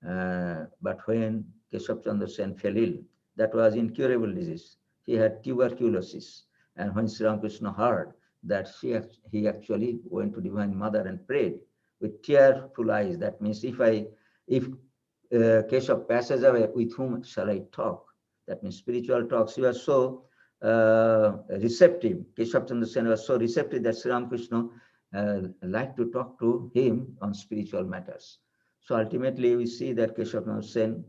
But when Keshav Chandra Sen fell ill, that was incurable disease. He had tuberculosis. And when Sri Ramakrishna heard that he actually went to Divine Mother and prayed with tearful eyes. That means if Keshav passes away, with whom shall I talk? That means spiritual talks. He was so receptive. Keshav Chandra Sen was so receptive that Sri Ramakrishna liked to talk to him on spiritual matters. So ultimately, we see that Keshav Chandra Sen,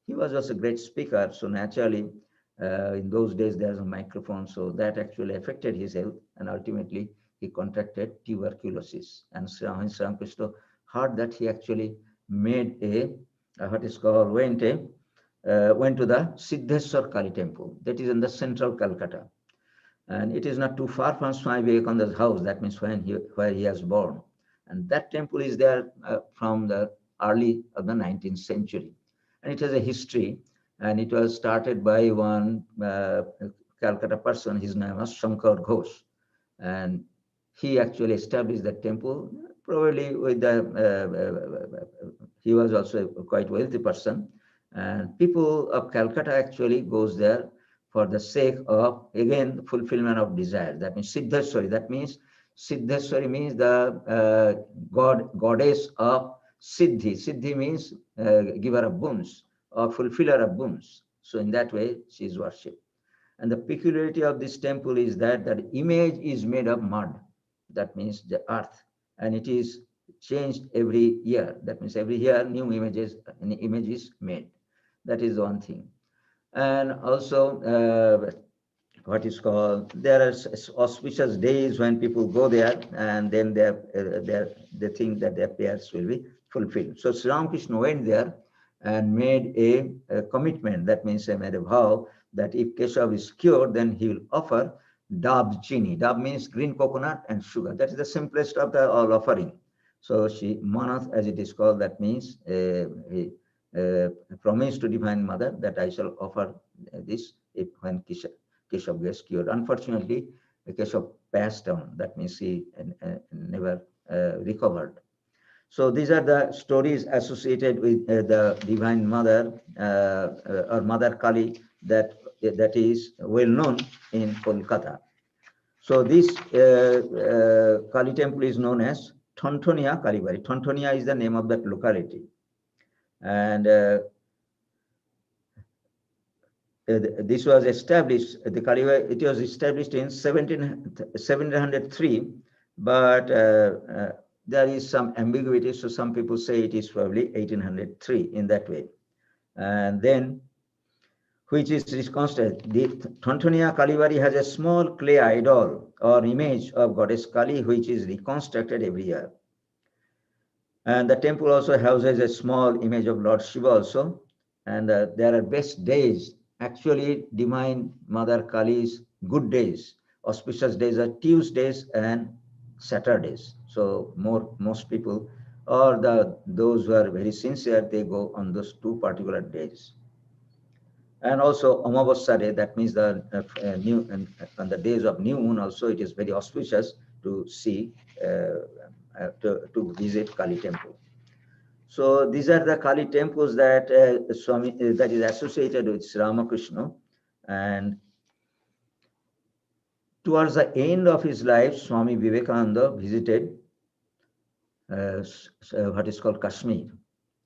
he was also a great speaker. So naturally, in those days, there was a microphone. So that actually affected his health. And ultimately, he contracted tuberculosis. And Sri Ramakrishna heard that, he actually made went to the Siddheswar Kali temple. That is in the central Calcutta. And it is not too far from Swami Vivekananda's house. That means where he was born. And that temple is there from the early of the 19th century. And it has a history. And it was started by one Calcutta person. His name was Shankar Ghosh. And he actually established that temple, probably with he was also a quite wealthy person. And people of Calcutta actually goes there for the sake of, again, fulfillment of desire. That means Siddheswari. That means Siddheswari means the goddess of Siddhi. Siddhi means giver of boons or fulfiller of boons. So in that way, she is worshipped. And the peculiarity of this temple is that the image is made of mud. That means the earth. And it is changed every year. That means every year new image is made. That is one thing. And also what is called, there are auspicious days when people go there, and then they think that their prayers will be fulfilled. So Sri Ramakrishna went there and made a commitment. That means he made a vow that if Keshav is cured, then he will offer dab chini. Dab means green coconut and sugar. That is the simplest of the all offering. So she, Manath as it is called, that means he promised to Divine Mother that I shall offer this when Keshav gets cured. Unfortunately, Keshav passed on. That means he never recovered. So these are the stories associated with the Divine Mother or Mother Kali that is well known in Kolkata. So this Kali temple is known as Tontonia Kalibari. Tontonia is the name of that locality. And this was established, the Kalibari, it was established in 1703, but there is some ambiguity. So some people say it is probably 1803 in that way. And then, which is reconstructed. The Tontonia Kalibari has a small clay idol or image of Goddess Kali, which is reconstructed every year. And the temple also houses a small image of Lord Shiva also. And there are best days. Actually, Divine Mother Kali's good days, auspicious days are Tuesdays and Saturdays. So most people, or those who are very sincere, they go on those two particular days. And also Amavasya, that means the new, and on the days of new moon also, it is very auspicious to see, to visit Kali temple. So these are the Kali temples that Swami that is associated with Sri Ramakrishna. And towards the end of his life, Swami Vivekananda visited what is called Kashmir.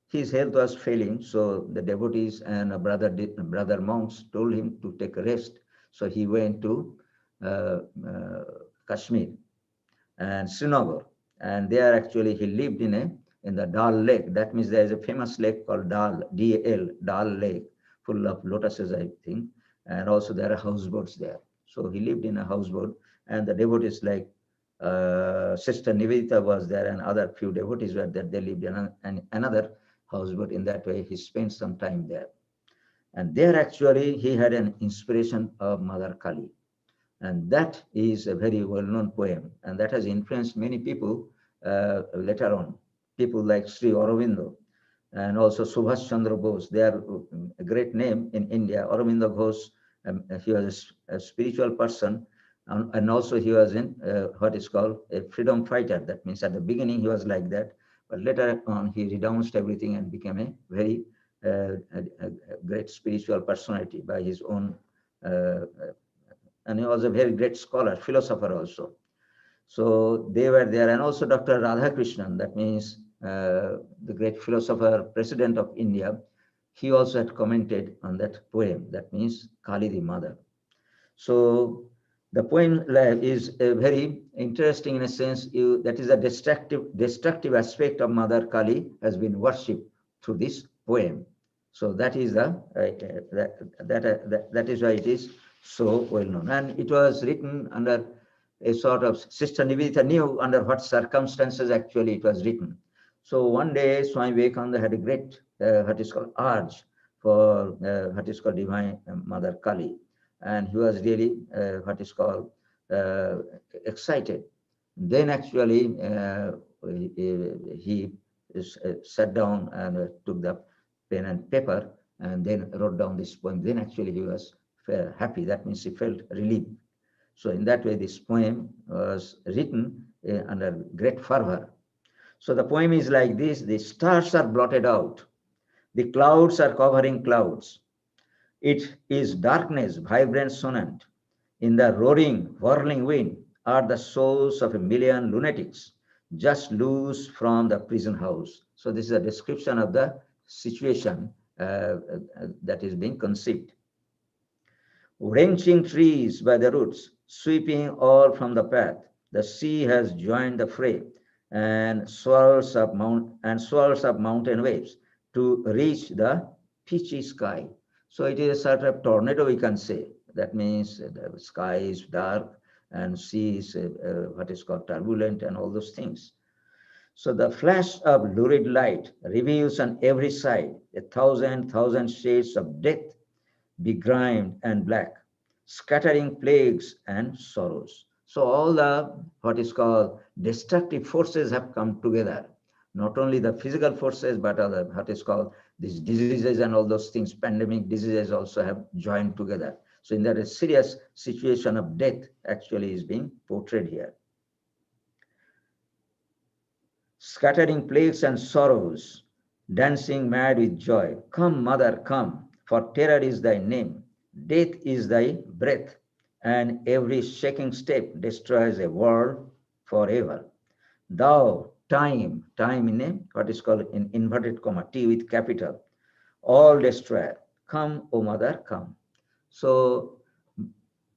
His health was failing, so the devotees and brother monks told him to take a rest. So he went to Kashmir and Srinagar, and there actually he lived in the Dal Lake. That means there is a famous lake called Dal, D-A-L, Dal Lake, full of lotuses, I think, and also there are houseboats there. So he lived in a houseboat, and the devotees like Sister Nivedita was there, and other few devotees were there. They lived in another houseboat. In that way, he spent some time there. And there actually he had an inspiration of Mother Kali. And that is a very well-known poem. And that has influenced many people later on. People like Sri Aurobindo. and also Subhash Chandra Bose. They are a great name in India. Aurobindo Ghosh, he was a spiritual person, and also he was in what is called a freedom fighter. That means at the beginning he was like that, but later on he renounced everything and became a very great spiritual personality by his own, and he was a very great scholar, philosopher also. So they were there, and also Dr. Radhakrishnan, that means the great philosopher, president of India, he also had commented on that poem, that means Kali the mother. So the poem is very interesting in a sense. That is a destructive aspect of Mother Kali has been worshipped through this poem. So that is the that is why it is so well known, and it was written under a sort of Sister Nivedita knew under what circumstances actually it was written. So one day Swami Vivekananda had a great what is called urge for what is called Divine Mother Kali, and he was really what is called excited. Then actually he sat down and took the pen and paper and then wrote down this poem. Then actually he was happy. That means he felt relieved. So in that way, this poem was written under great fervor. So the poem is like this: the stars are blotted out, the clouds are covering clouds. It is darkness, vibrant sonant. In the roaring, whirling wind are the souls of a million lunatics just loose from the prison house. So this is a description of the situation that is being conceived. Wrenching trees by the roots, sweeping all from the path, the sea has joined the fray and swirls up mountain waves to reach the pitchy sky. So it is a sort of tornado, we can say. That means the sky is dark and sea is what is called turbulent and all those things. So the flash of lurid light reveals on every side a thousand shades of death, begrimed and black, scattering plagues and sorrows. So all the what is called destructive forces have come together. Not only the physical forces, but other what is called these diseases and all those things, pandemic diseases also have joined together. So in that a serious situation of death actually is being portrayed here. Scattering plagues and sorrows, dancing mad with joy. Come, mother, come, for terror is thy name. Death is thy breath, and every shaking step destroys a world forever. Thou, time in a, what is called in inverted comma, T with capital, all destroyer. Come, O mother, come. So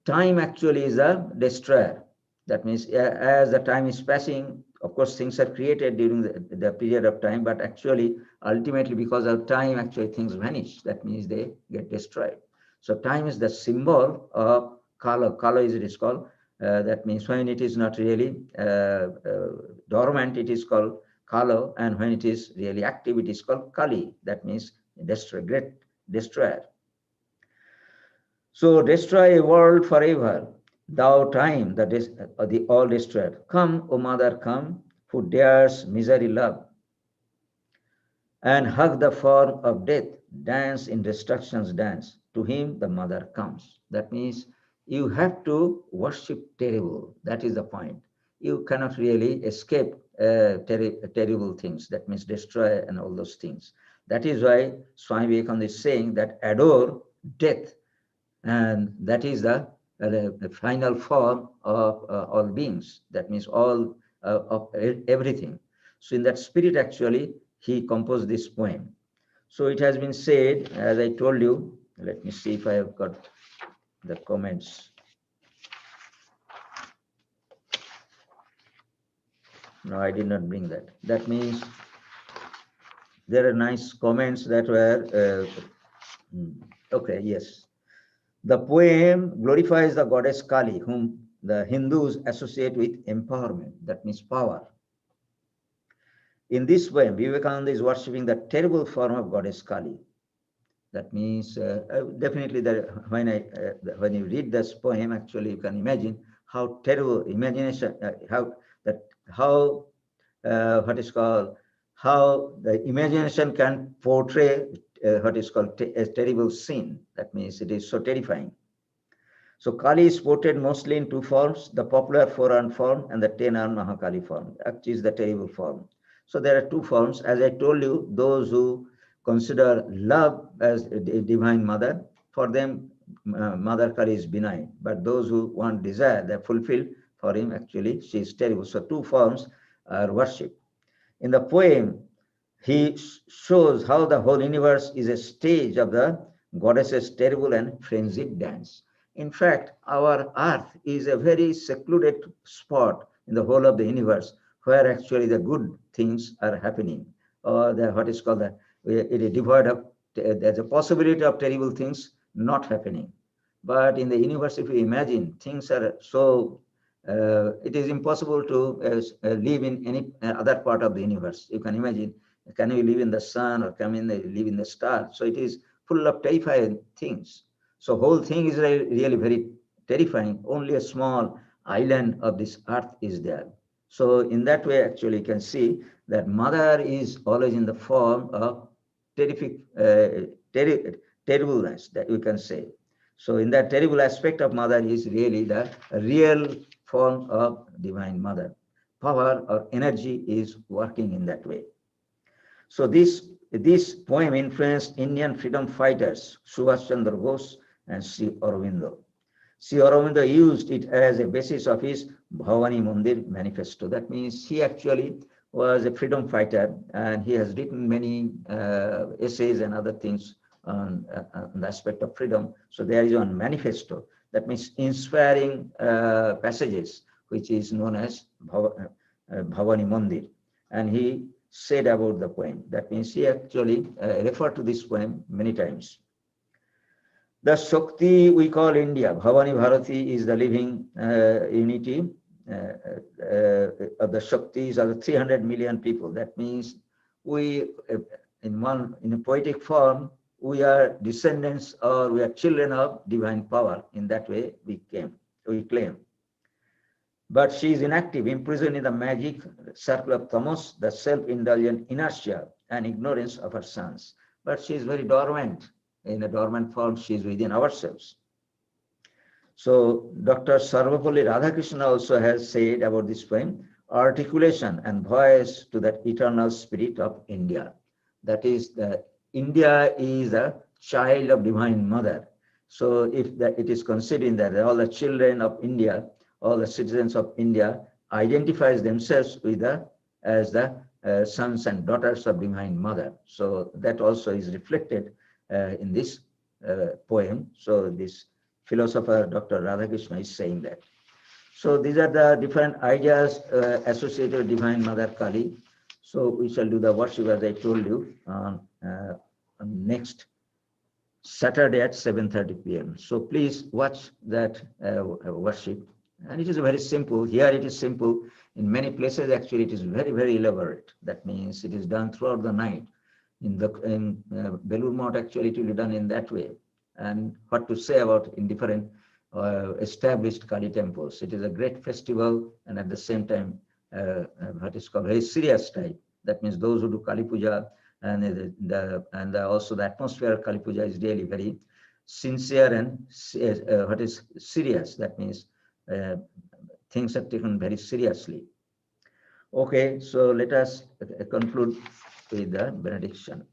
time actually is a destroyer. That means as the time is passing, of course, things are created during the period of time, but actually, ultimately, because of time, actually things vanish. That means they get destroyed. So time is the symbol of Kala. Kala is it is called. That means when it is not really dormant, it is called Kala, and when it is really active, it is called Kali. That means great destroyer. So destroy a world forever. Thou time, the all destroyer. Come, O mother, come, who dares misery love, and hug the form of death, dance in destruction's dance. To him the mother comes. That means you have to worship terrible. That is the point. You cannot really escape terrible things. That means destroy and all those things. That is why Swami Vivekananda is saying that adore death, and that is the final form of all beings. That means all of everything. So in that spirit, actually, he composed this poem. So it has been said, as I told you, let me see if I have got the comments. No, I did not bring that. That means there are nice comments that were, okay, yes. The poem glorifies the goddess Kali, whom the Hindus associate with empowerment, that means power. In this poem, Vivekananda is worshipping the terrible form of goddess Kali. That means definitely that when you read this poem, actually you can imagine how terrible imagination, how what is called how the imagination can portray what is called a terrible scene. That means it is so terrifying. So Kali is portrayed mostly in two forms, the popular four-armed form and the 10-armed Mahakali form, which is the terrible form. So there are two forms. As I told you, those who consider love as a divine mother, for them Mother Kali is benign. But those who want desire, they fulfill, for him actually she is terrible. So two forms are worshipped. In the poem, he shows how the whole universe is a stage of the goddess's terrible and frenzied dance. In fact, our earth is a very secluded spot in the whole of the universe where actually the good things are happening, or the what is called the it is devoid of, there's a possibility of terrible things not happening. But in the universe, if you imagine, things are so it is impossible to live in any other part of the universe. You can imagine, can we live in the sun, or can we live in the stars? So it is full of terrifying things. So whole thing is really very terrifying. Only a small island of this earth is there. So in that way, actually, you can see that mother is always in the form of terrific, terribleness, that we can say. So in that terrible aspect of mother is really the real form of divine mother. Power or energy is working in that way. So this poem influenced Indian freedom fighters Subhash Chandra Bose and Sri Aurobindo. Sri Aurobindo used it as a basis of his Bhavani Mandir manifesto. That means he actually was a freedom fighter, and he has written many essays and other things on the aspect of freedom. So there is one manifesto, that means inspiring passages, which is known as Bhavani Mandir. And he said about the poem. That means he actually referred to this poem many times. The Shakti we call India, Bhavani Bharati, is the living unity of the Shaktis of the 300 million people. That means we, in a poetic form, we are descendants, or we are children of divine power. In that way, we claim. But she is inactive, imprisoned in the magic circle of Tamas, the self-indulgent inertia and ignorance of her sons. But she is very dormant. In a dormant form, she is within ourselves. So Dr. Sarvapalli Radhakrishna also has said about this poem, articulation and voice to that eternal spirit of India. That is, India is a child of divine mother. So if it is considering that all the children of India, all the citizens of India identifies themselves with as the sons and daughters of divine mother. So that also is reflected in this poem. So this philosopher, Dr. Radhakrishna, is saying that. So these are the different ideas associated with Divine Mother Kali. So we shall do the worship, as I told you, on next Saturday at 7:30 p.m. So please watch that worship. And it is very simple. Here it is simple. In many places, actually, it is very, very elaborate. That means it is done throughout the night. In Belur Math, actually, it will be done in that way. And what to say about in different established Kali temples. It is a great festival, and at the same time, what is called very serious type. That means those who do Kali Puja, and also the atmosphere of Kali Puja is really very sincere and what is serious. That means things are taken very seriously. Okay, so let us conclude with the benediction.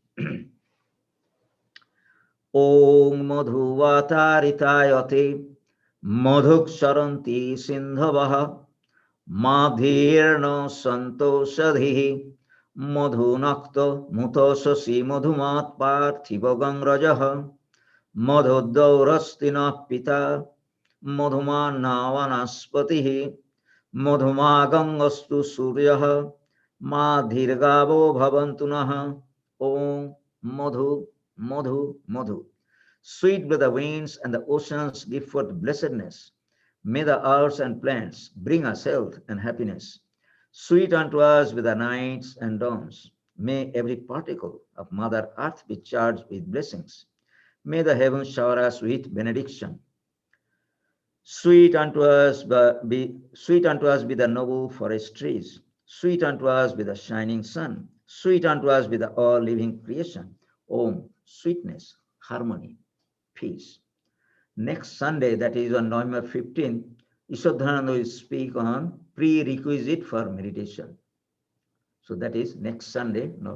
Om Madhuvatarithayate Madhuk Saranti Sindhavaha Madhirno Santoshadhi Madhunakto Mutosasi Madhumat Parthivagang Rajaha Madhudaurastina Pita Madhumana Vanaspatihi Madhumagangastu Suryaha Madhirgavo Bhavantunaha Om Madhu Madhu, Madhu. Sweet by the winds and the oceans give forth blessedness. May the earths and plants bring us health and happiness. Sweet unto us with the nights and dawns. May every particle of Mother Earth be charged with blessings. May the heavens shower us with benediction. Sweet unto us be the noble forest trees. Sweet unto us be the shining sun. sweet unto us with all living creation. Om, sweetness, harmony, peace. Next Sunday, that is on November 15th, Ishodhananda will speak on prerequisite for meditation. So that is next Sunday,